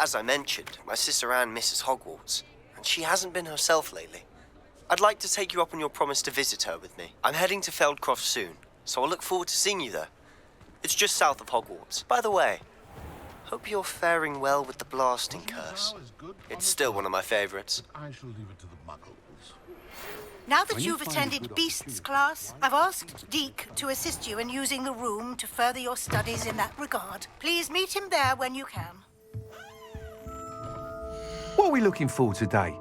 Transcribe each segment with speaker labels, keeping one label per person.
Speaker 1: As I mentioned, my sister Anne misses Hogwarts, and she hasn't been herself lately. I'd like to take you up on your promise to visit her with me. I'm heading to Feldcroft soon, so I'll look forward to seeing you there. It's just south of Hogwarts. By the way, hope you're faring well with the blasting curse. It's still one of my favorites.
Speaker 2: I shall leave it to the muggles.
Speaker 3: Now that you've attended Beasts class, I've asked Deke to assist you in using the room to further your studies in that regard. Please meet him there when you can.
Speaker 4: What are we looking for today?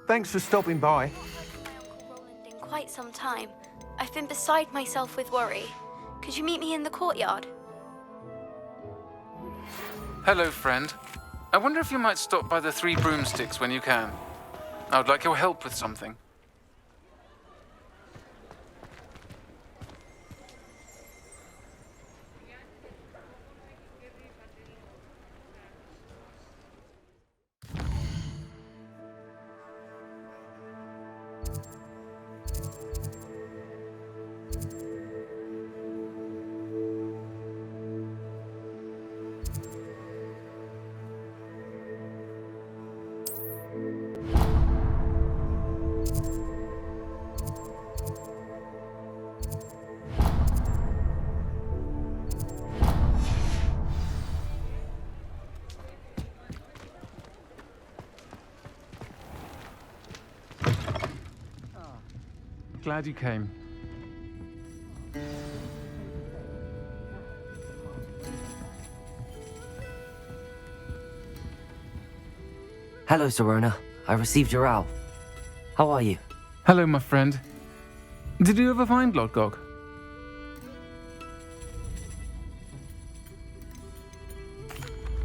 Speaker 4: Thanks for stopping by.
Speaker 5: I haven't heard from my Uncle Roland in quite some time. I've been beside myself with worry. Could you meet me in the courtyard?
Speaker 6: Hello, friend. I wonder if you might stop by the Three Broomsticks when you can. I would like your help with something. Glad you came.
Speaker 7: Hello, Serona. I received your owl. How are you?
Speaker 6: Hello, my friend. Did you ever find Lodgok?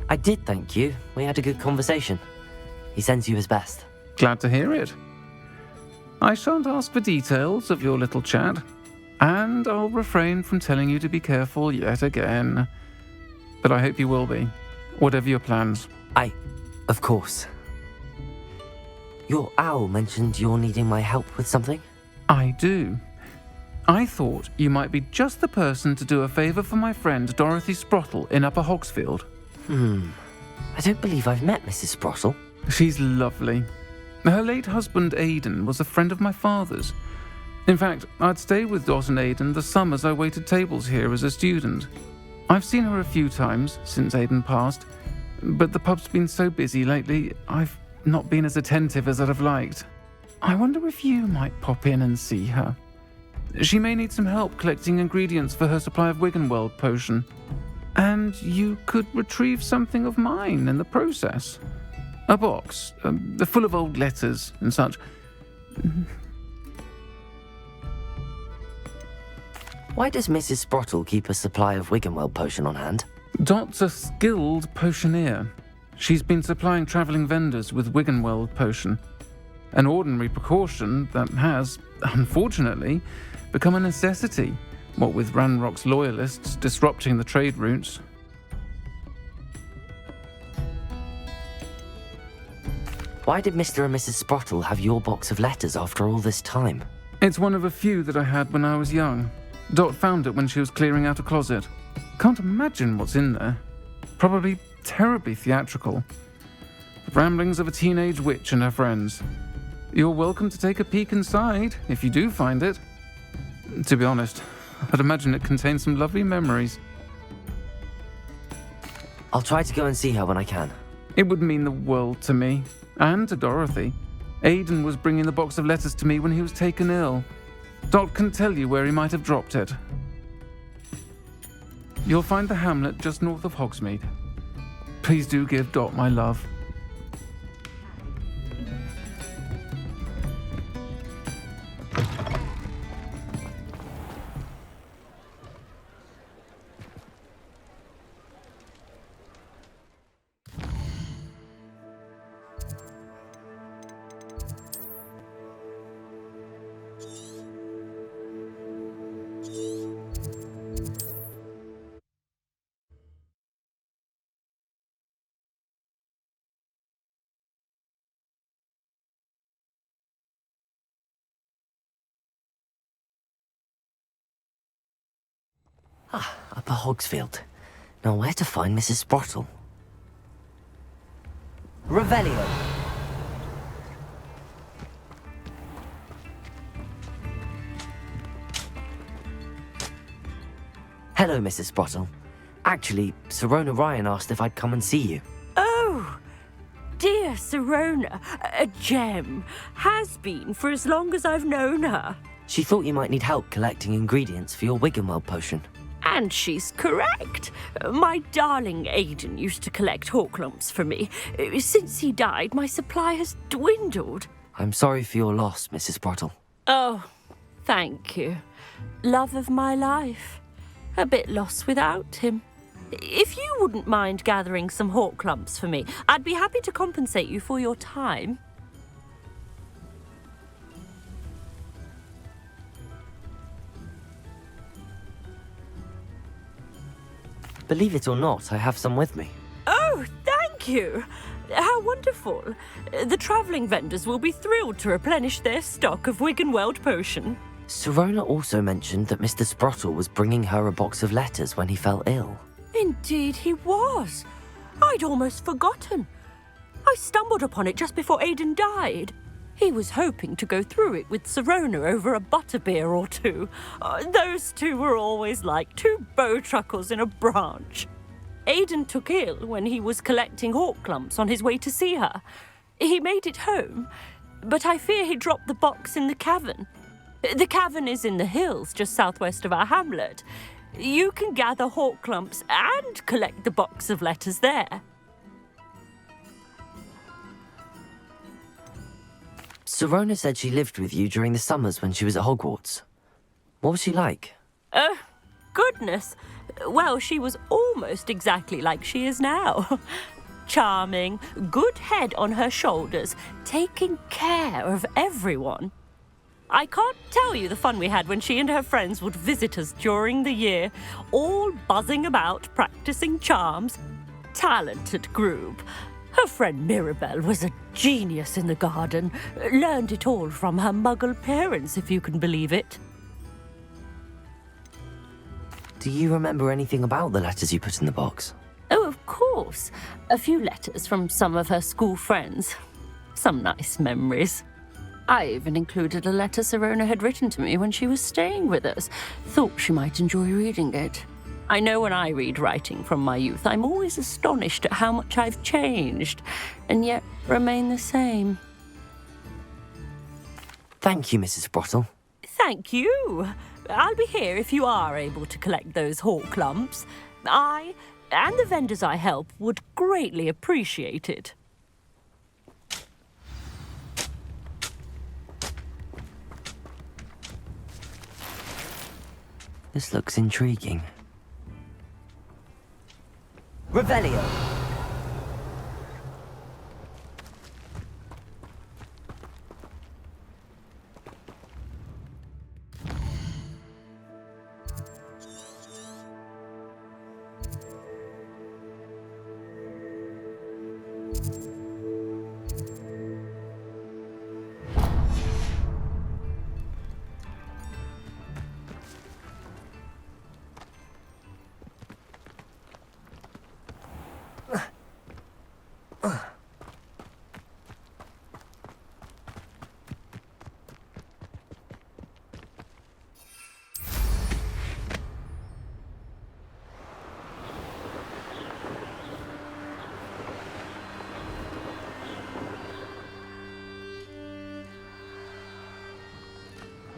Speaker 7: I did, thank you. We had a good conversation. He sends you his best.
Speaker 6: Glad to hear it. I shan't ask for details of your little chat, and I'll refrain from telling you to be careful yet again. But I hope you will be, whatever your plans.
Speaker 7: Of course. Your owl mentioned you're needing my help with something?
Speaker 6: I do. I thought you might be just the person to do a favour for my friend Dorothy Sprottle in Upper Hogsfield.
Speaker 7: I don't believe I've met Mrs. Sprottle.
Speaker 6: She's lovely. Her late husband, Aidan, was a friend of my father's. In fact, I'd stayed with Dot and Aidan the summers I waited tables here as a student. I've seen her a few times since Aidan passed, but the pub's been so busy lately, I've not been as attentive as I'd have liked. I wonder if you might pop in and see her. She may need some help collecting ingredients for her supply of Wiggenweld potion. And you could retrieve something of mine in the process. A box, full of old letters and such.
Speaker 7: Why does Mrs. Sprottle keep a supply of Wiggenweld potion on hand?
Speaker 6: Dot's a skilled potioneer. She's been supplying travelling vendors with Wiggenweld potion. An ordinary precaution that has, unfortunately, become a necessity, what with Ranrock's loyalists disrupting the trade routes.
Speaker 7: Why did Mr. and Mrs. Sprottle have your box of letters after all this time?
Speaker 6: It's one of a few that I had when I was young. Dot found it when she was clearing out a closet. Can't imagine what's in there. Probably terribly theatrical. The ramblings of a teenage witch and her friends. You're welcome to take a peek inside, if you do find it. To be honest, I'd imagine it contains some lovely memories.
Speaker 7: I'll try to go and see her when I can.
Speaker 6: It would mean the world to me, and to Dorothy. Aidan was bringing the box of letters to me when he was taken ill. Dot can tell you where he might have dropped it. You'll find the hamlet just north of Hogsmeade. Please do give Dot my love.
Speaker 7: Upper Hogsfield. Now where to find Mrs. Sprottle? Revelio. Hello, Mrs. Sprottle. Actually, Sirona Ryan asked if I'd come and see you.
Speaker 2: Oh, dear Sirona, a gem. Has been for as long as I've known her.
Speaker 7: She thought you might need help collecting ingredients for your Wiggenweld potion.
Speaker 2: And she's correct. My darling Aidan used to collect Horklumps for me. Since he died, my supply has dwindled.
Speaker 7: I'm sorry for your loss, Mrs. Sprottle.
Speaker 2: Oh, thank you. Love of my life. A bit lost without him. If you wouldn't mind gathering some Horklumps for me, I'd be happy to compensate you for your time.
Speaker 7: Believe it or not, I have some with me.
Speaker 2: Oh, thank you. How wonderful. The travelling vendors will be thrilled to replenish their stock of Wiggenweld potion.
Speaker 7: Sirona also mentioned that Mr. Sprottle was bringing her a box of letters when he fell ill.
Speaker 2: Indeed he was. I'd almost forgotten. I stumbled upon it just before Aidan died. He was hoping to go through it with Sirona over a butterbeer or two. Those two were always like two bowtruckles in a branch. Aidan took ill when he was collecting Horklumps on his way to see her. He made it home, but I fear he dropped the box in the cavern. The cavern is in the hills just southwest of our hamlet. You can gather Horklumps and collect the box of letters there.
Speaker 7: Sirona said she lived with you during the summers when she was at Hogwarts. What was she like?
Speaker 2: Goodness. Well, she was almost exactly like she is now. Charming, good head on her shoulders, taking care of everyone. I can't tell you the fun we had when she and her friends would visit us during the year, all buzzing about, practicing charms. Talented group. Her friend Mirabelle was a genius in the garden. Learned it all from her muggle parents, if you can believe it.
Speaker 7: Do you remember anything about the letters you put in the box?
Speaker 2: Oh, of course. A few letters from some of her school friends. Some nice memories. I even included a letter Sirona had written to me when she was staying with us. Thought she might enjoy reading it. I know when I read writing from my youth, I'm always astonished at how much I've changed, and yet remain the same.
Speaker 7: Thank you, Mrs. Sprottle.
Speaker 2: Thank you. I'll be here if you are able to collect those Horklumps. I, and the vendors I help, would greatly appreciate it.
Speaker 7: This looks intriguing. Revelio.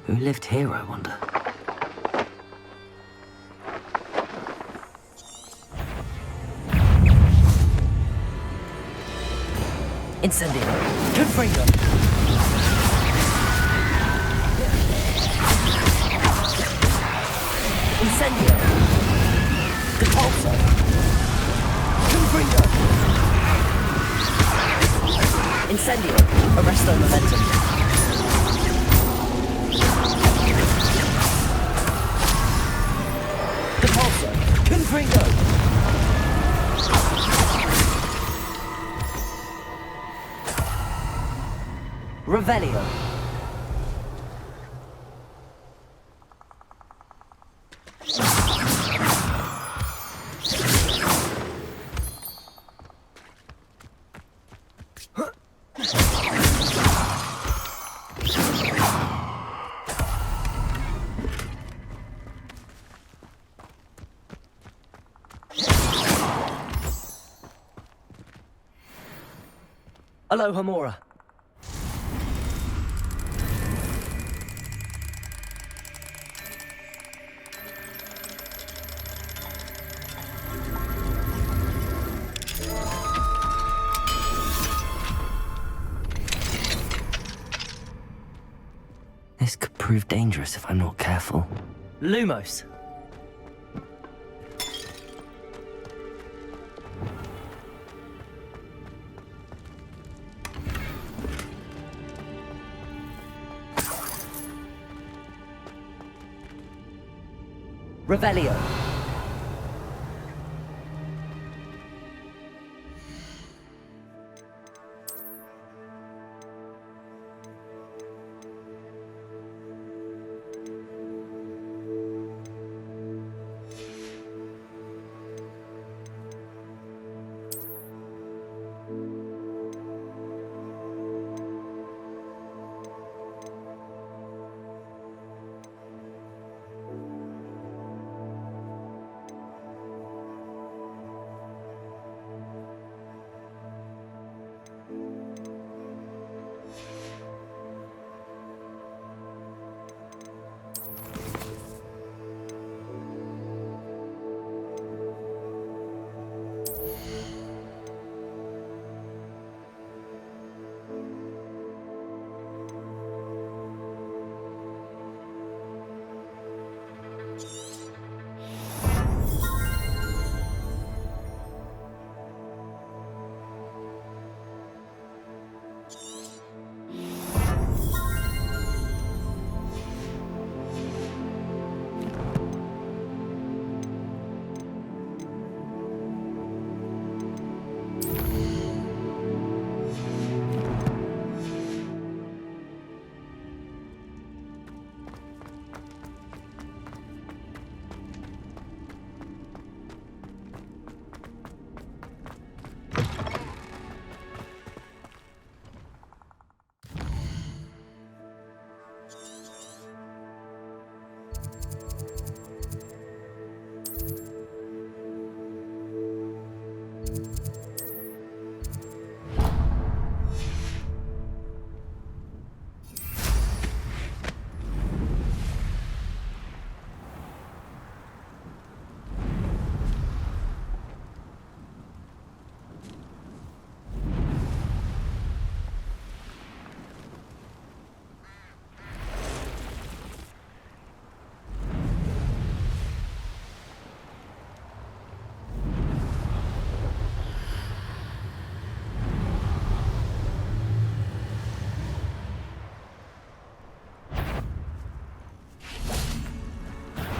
Speaker 7: Who lived here, I wonder? Incendio. Confringo. Incendio. Depulso. Confringo. Incendio. Arresto momentum. Confringo! Revelio. Aloha Mora. This could prove dangerous if I'm not careful. Lumos! Revelio.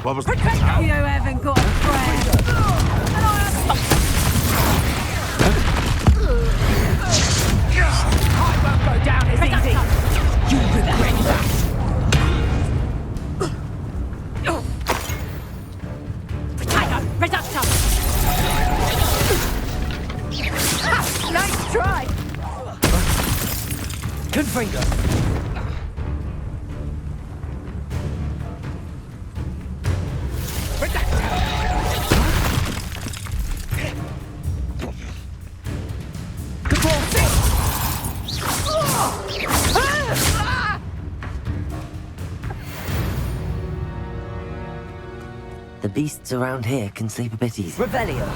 Speaker 8: What was
Speaker 2: You haven't got a friend. I won't go down as easy. You regret that. Potato, reductor. Nice try.
Speaker 7: Confringo. The beasts around here can sleep a bit easy. Revelio.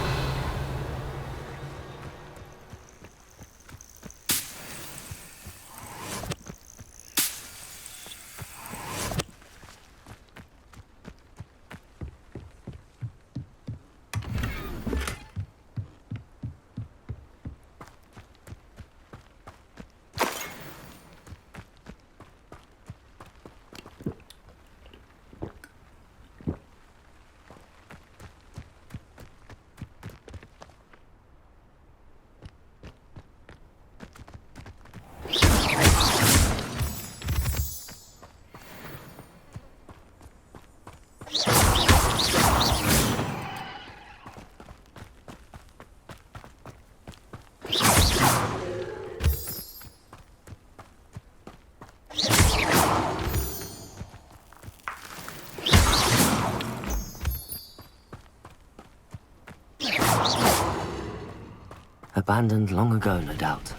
Speaker 7: Abandoned long ago, no doubt.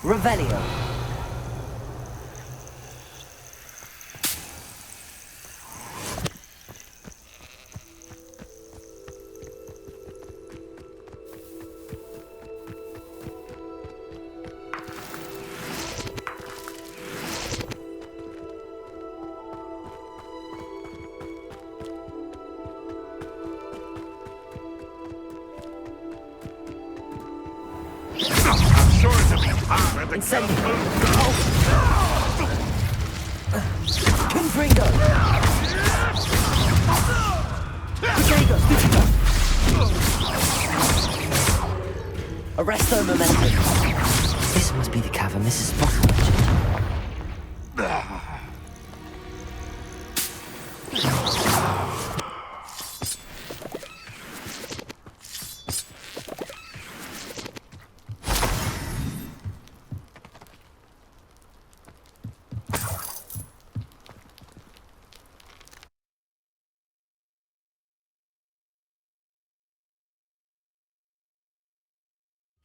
Speaker 7: Revelio. Incendio. Confringo. Protego. Arresto momentum. This must be the cavern Mrs. Sprottle mentioned.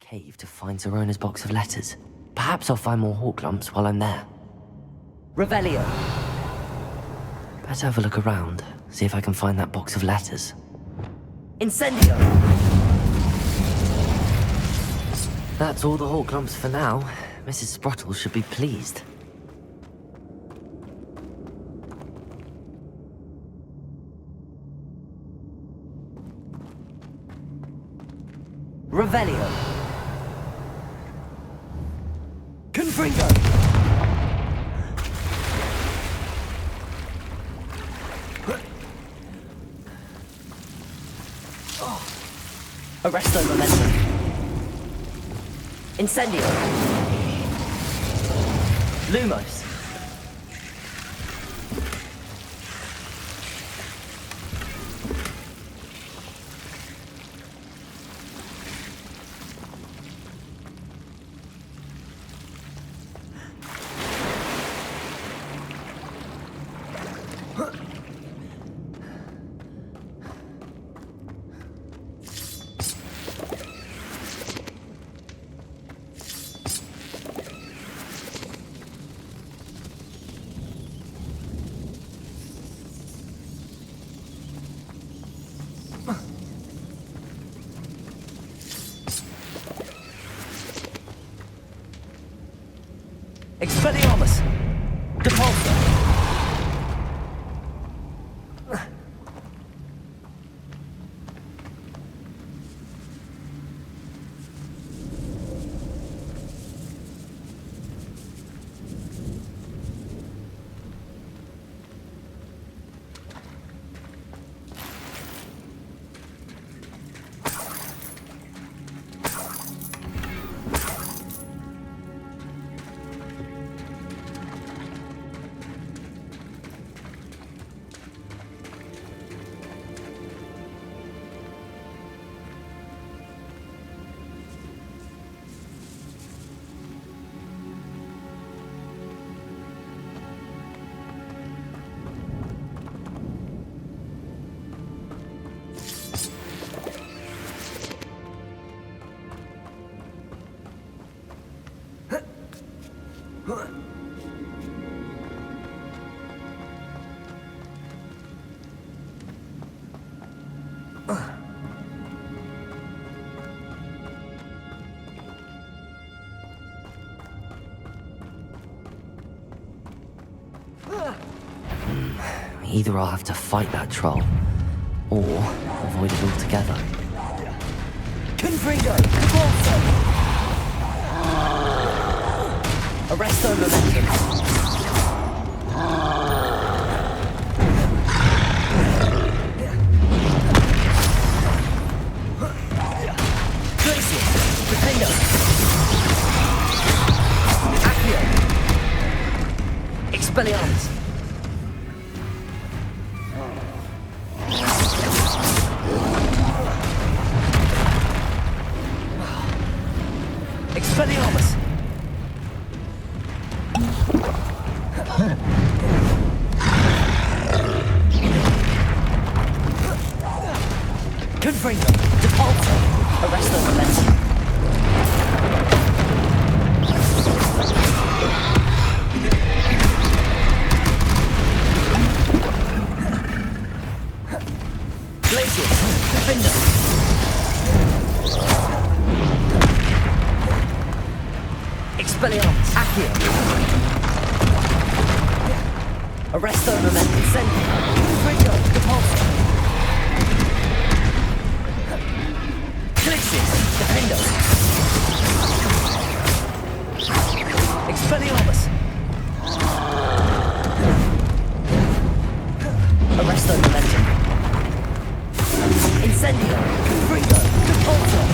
Speaker 7: Cave to find Zerona's box of letters. Perhaps I'll find more hawk lumps while I'm there. Revelio. Better have a look around, see if I can find that box of letters. Incendio. That's all the hawk lumps for now. Mrs. Sprottle should be pleased. Revelio. Confringo! Arresto momentum. Incendio. Lumos. Expelliarmus! Depulso! Either I'll have to fight that troll, or avoid it altogether. Confringo! Depulso! Arresto momentum. Glacier! Protego! Accio! Expelliarmus! Expelliarmus! Confringo! Depulso! Arresto momentum. Glacius, Defender. Expelliarmus, Accio. Arresto Momentum, Incendio. Confringo, Repulsor. Glacius, Defender. Expelliarmus. Arresto Momentum. Incendio, Confringo, Repulsor.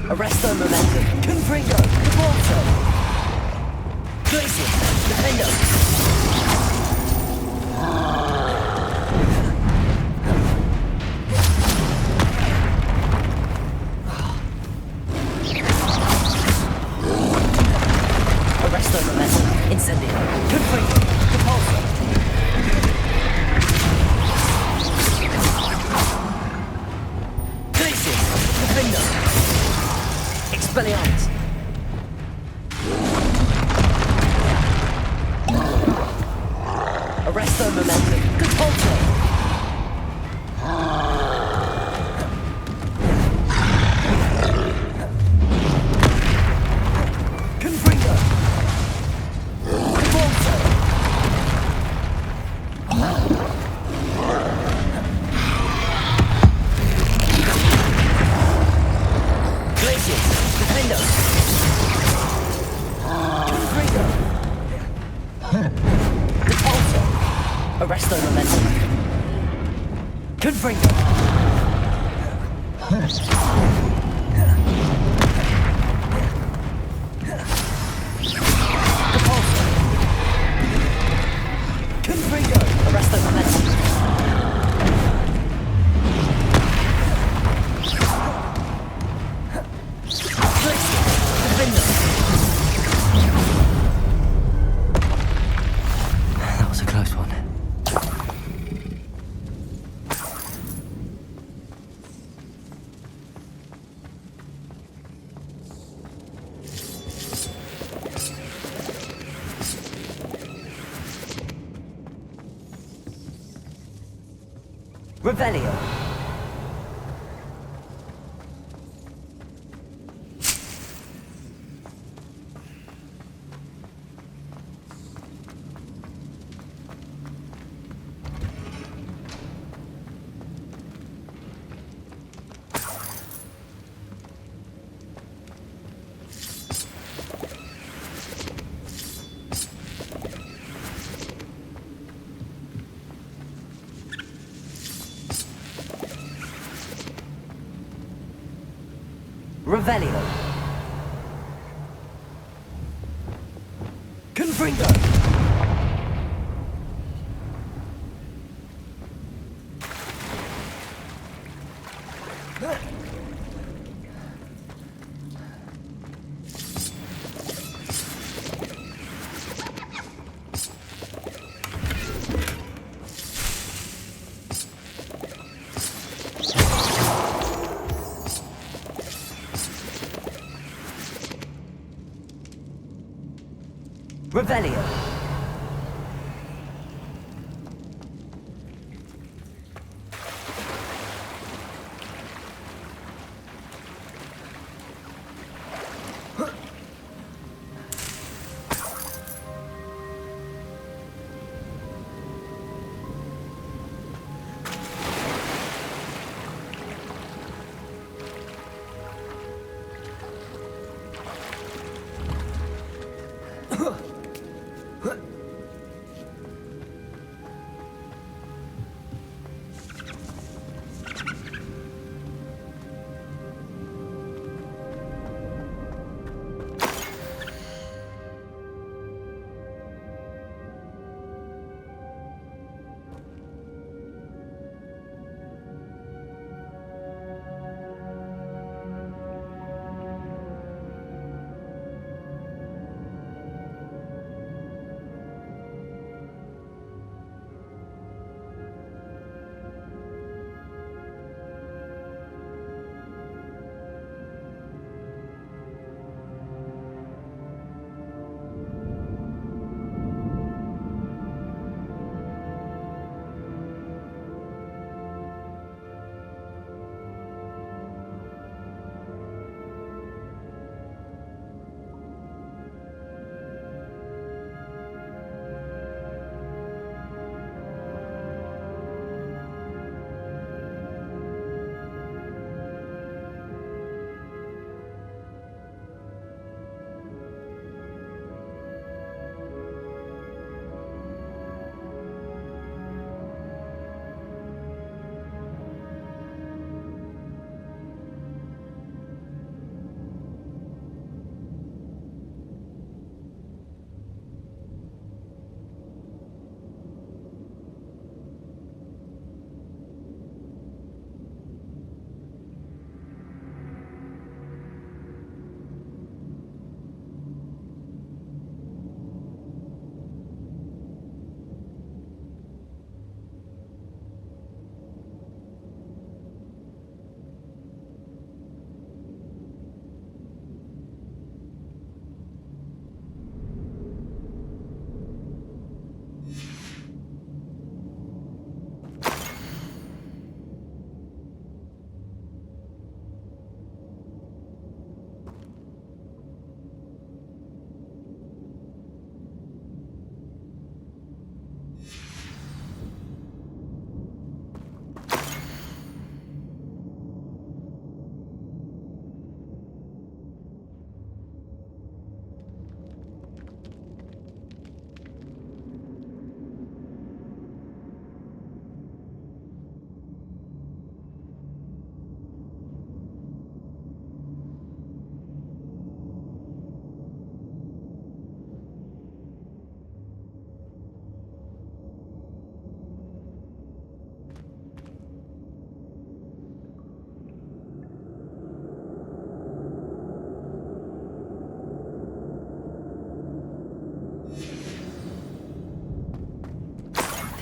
Speaker 7: Arresto Momentum, Confringo, Repulsor. Glacius, Defender. Arresto Momentum, Incendio, Confringo, Repulsor. Glacius, Defender. Expelliarmus. Arresto Momentum, Repulsor. Confringo. Repulsor. Glacius, Defender. Confringo. Repulsor. Arresto Momentum. Confringo. Repulsor. Confringo. Arresto Momentum. Glacius, Defender. That was a close one. Revelio. Revelio. Confringo. Revelio.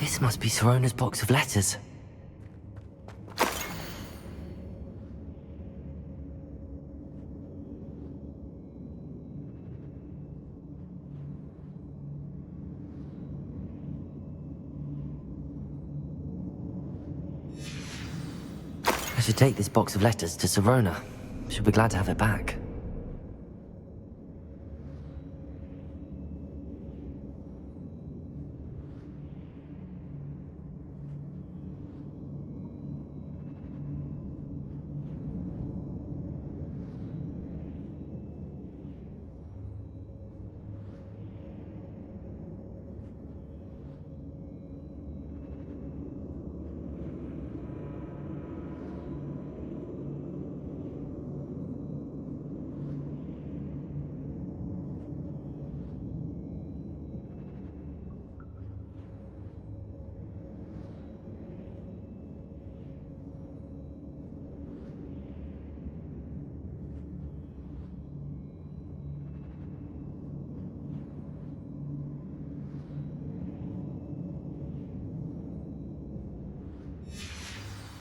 Speaker 7: This must be Sirona's box of letters. I should take this box of letters to Sirona. She'll be glad to have it back.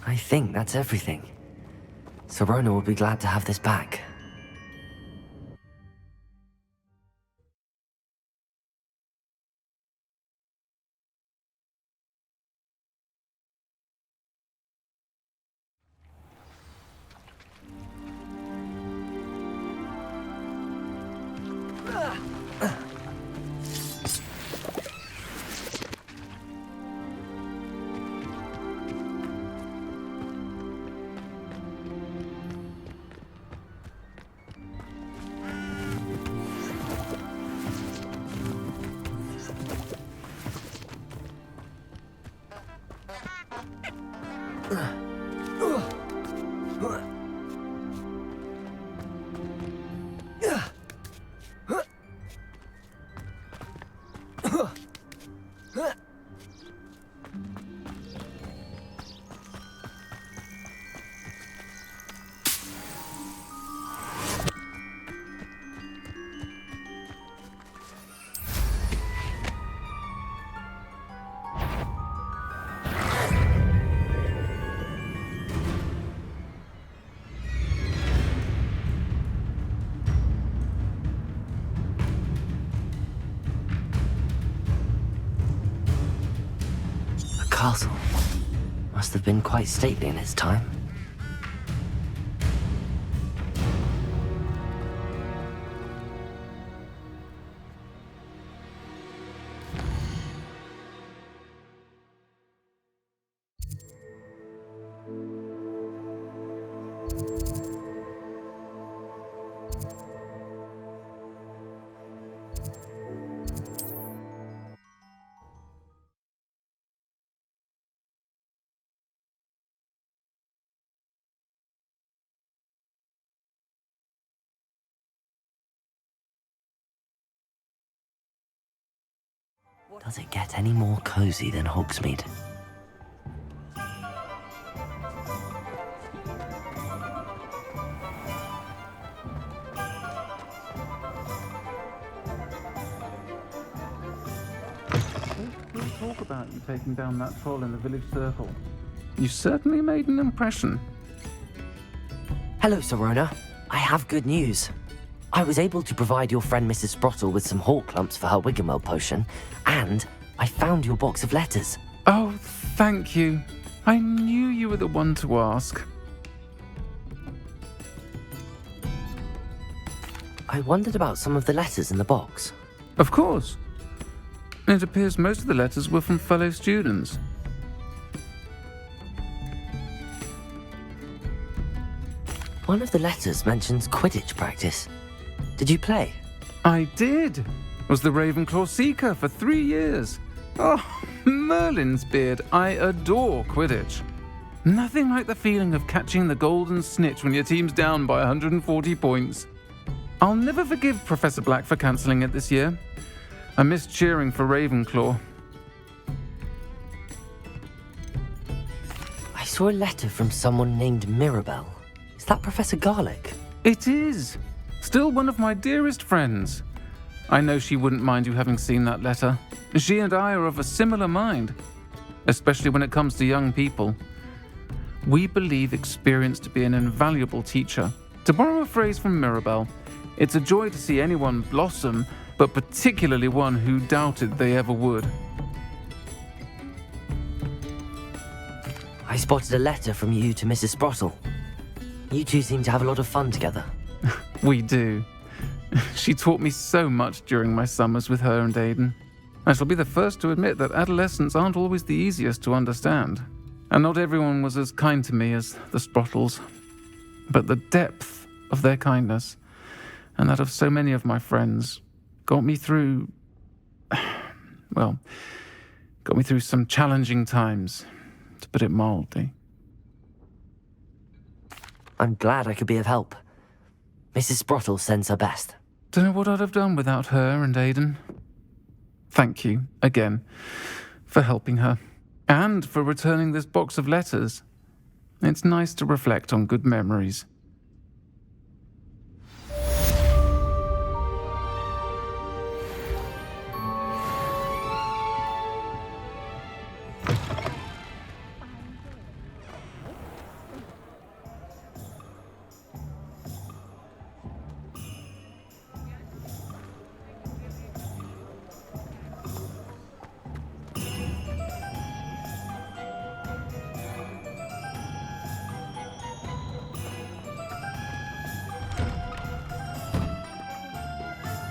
Speaker 7: I think that's everything. Sirona will be glad to have this back. Castle. Must have been quite stately in its time. Does it get any more cozy than Hogsmeade?
Speaker 6: We'll talk about you taking down that troll in the village circle. You certainly made an impression.
Speaker 7: Hello, Sirona. I have good news. I was able to provide your friend Mrs. Sprottle with some hawk lumps for her Wiggenweld potion, and I found your box of letters.
Speaker 6: Oh, thank you. I knew you were the one to ask.
Speaker 7: I wondered about some of the letters in the box.
Speaker 6: Of course. It appears most of the letters were from fellow students.
Speaker 7: One of the letters mentions Quidditch practice. Did you play?
Speaker 6: I did. Was the Ravenclaw Seeker for 3 years. Oh, Merlin's beard. I adore Quidditch. Nothing like the feeling of catching the golden snitch when your team's down by 140 points. I'll never forgive Professor Black for cancelling it this year. I missed cheering for Ravenclaw.
Speaker 7: I saw a letter from someone named Mirabelle. Is that Professor Garlick?
Speaker 6: It is. Still one of my dearest friends. I know she wouldn't mind you having seen that letter. She and I are of a similar mind. especially when it comes to young people. We believe experience to be an invaluable teacher. To borrow a phrase from Mirabelle, it's a joy to see anyone blossom, but particularly one who doubted they ever would.
Speaker 7: I spotted a letter from you to Mrs. Sprottle. You two seem to have a lot of fun together.
Speaker 6: We do. She taught me so much during my summers with her and Aidan. I shall be the first to admit that adolescents aren't always the easiest to understand. And not everyone was as kind to me as the Sprottles. But the depth of their kindness, and that of so many of my friends, got me through some challenging times, to put it mildly.
Speaker 7: I'm glad I could be of help. Mrs. Sprottle sends her best.
Speaker 6: Don't know what I'd have done without her and Aidan. Thank you, again, for helping her, and for returning this box of letters. It's nice to reflect on good memories.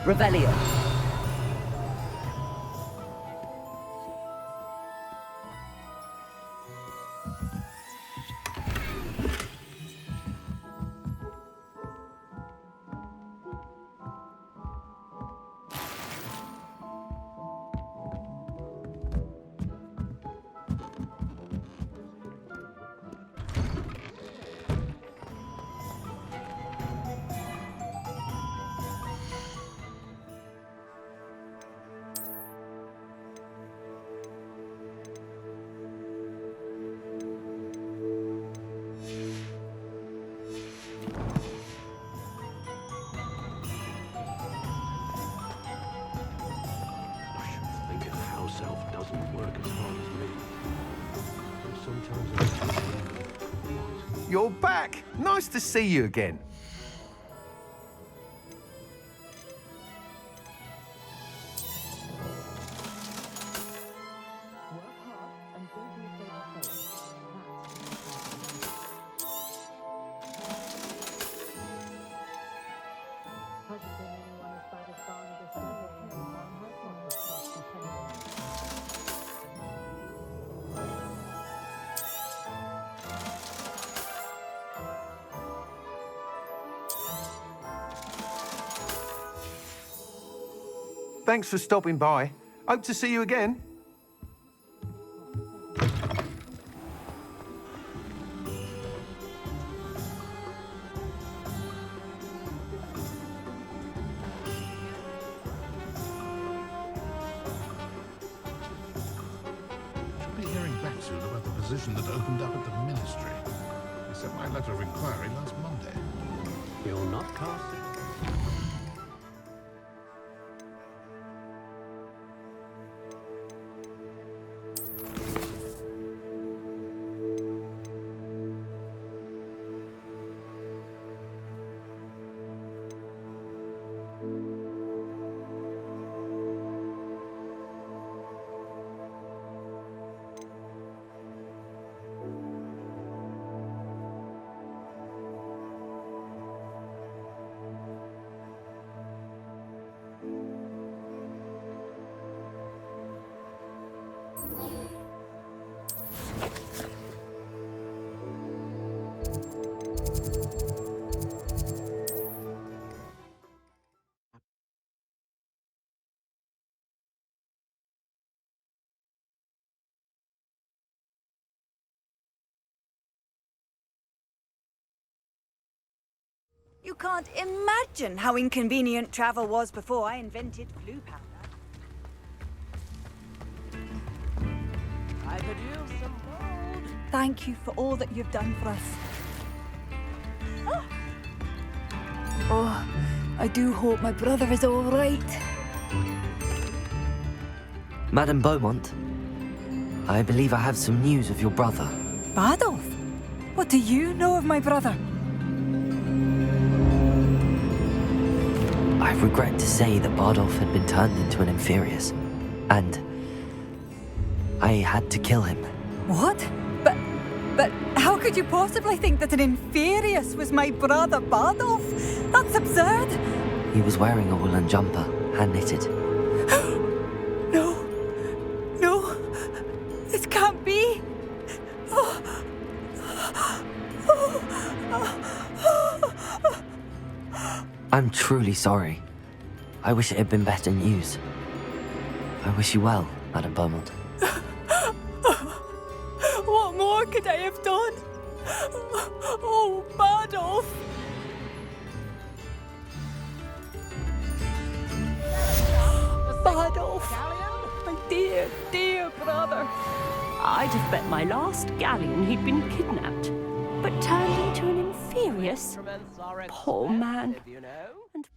Speaker 7: Revelio.
Speaker 4: You're back. Nice to see you again. Thanks for stopping by. Hope to see you again.
Speaker 8: Should be hearing back soon about the position that opened up at the ministry. I sent my letter of inquiry last Monday.
Speaker 9: You're not casting.
Speaker 10: You can't imagine how inconvenient travel was before I invented blue powder. I could use some gold. Thank you for all that you've done for us. Oh, I do hope my brother is all right.
Speaker 7: Madame Beaumont, I believe I have some news of your brother.
Speaker 10: Bardolph? What do you know of my brother?
Speaker 7: I regret to say that Bardolph had been turned into an Inferius, and I had to kill him.
Speaker 10: What? But how could you possibly think that an Inferius was my brother Bardolph? That's absurd!
Speaker 7: He was wearing a woolen jumper, hand-knitted.
Speaker 10: No. No. This can't be.
Speaker 7: I'm truly sorry. I wish it had been better news. I wish you well, Madame Beaumont.
Speaker 10: What more could I have done? Oh, Bardolph! Bardolph! My dear, dear brother.
Speaker 2: I'd have bet my last galleon he'd been kidnapped, but turned into an Inferius. Poor man. And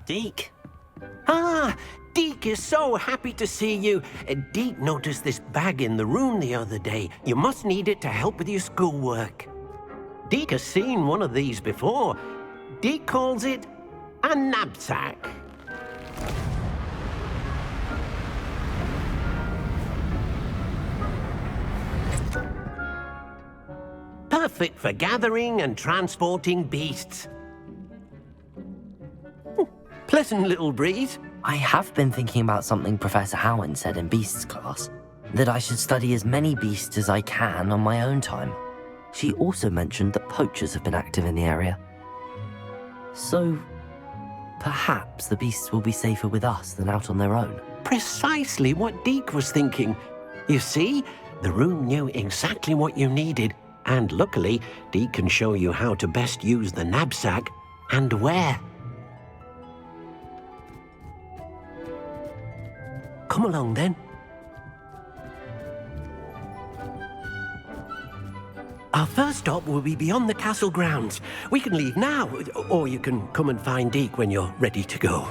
Speaker 11: Deke? Ah, Deke is so happy to see you. Deke noticed this bag in the room the other day. You must need it to help with your schoolwork. Deke has seen one of these before. Deke calls it a knapsack. Perfect for gathering and transporting beasts. Pleasant little breeze.
Speaker 7: I have been thinking about something Professor Howard said in Beasts class, that I should study as many beasts as I can on my own time. She also mentioned that poachers have been active in the area. So, perhaps the beasts will be safer with us than out on their own.
Speaker 11: Precisely what Deke was thinking. You see, the room knew exactly what you needed, and luckily, Deke can show you how to best use the knapsack and where. Come along, then. Our first stop will be beyond the castle grounds. We can leave now, or you can come and find Deke when you're ready to go.